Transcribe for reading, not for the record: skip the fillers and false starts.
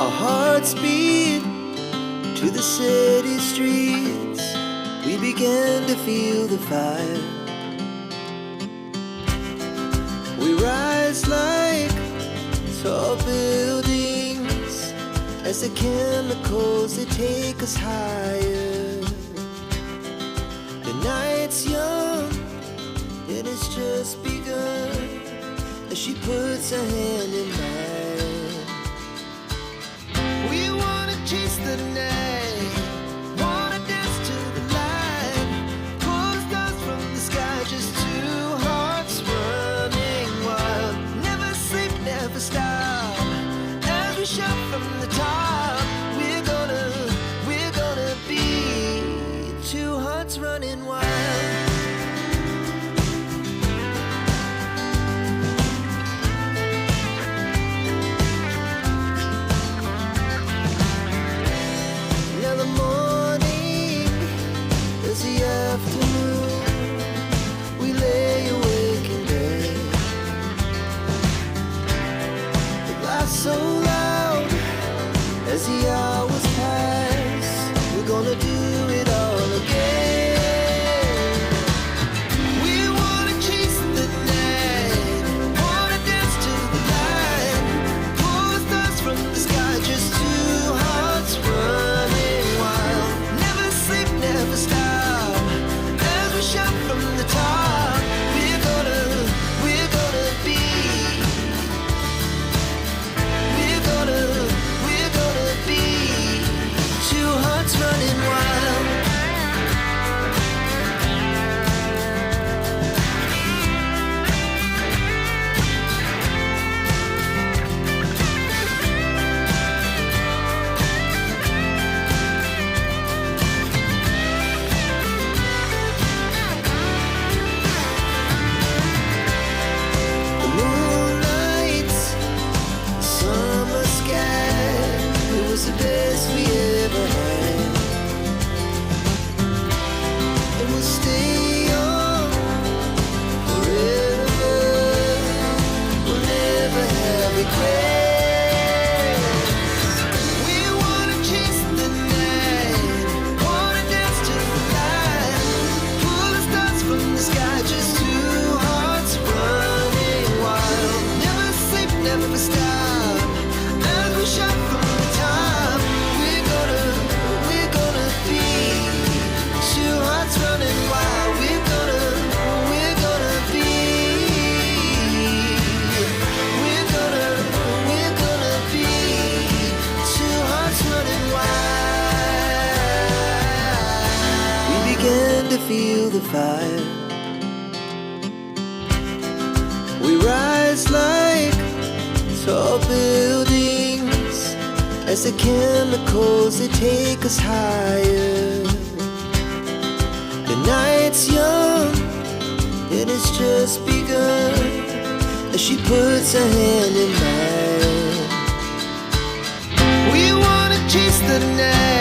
Our hearts beat to the city streets. We began to feel the fire. We rise like tall buildings as the chemicals, they take us higher. The night's young, it has just begun, as she puts her hand in mine. We wanna chase the night, wanna dance to the light, pull the stars from the sky, just two hearts running wild. Never sleep, never stop, as we shout from the top. We're gonna be two hearts running wild. So loud as the hours pass, we're gonna do it all again. We wanna chase the night, wanna dance to the light, pull the stars from the sky, just two hearts running wild. Never sleep, never stop, as we shout from the top. We're gonna be two hearts running wild. The moonlight, summer sky, it was the best we ever had. And we'll stay young forever. We'll never have regrets. We wanna chase the night, wanna dance to the light, pull the stars from the sky, just two hearts running wild. Never sleep, never stop, as we shout from the top. We're gonna be two hearts running wild. We're gonna be two hearts running wild. We began to feel the fire. We rise like tall buildings as the chemicals, they take us higher. The night's young, it has just begun, as she puts her hand in mine. We wanna chase the night,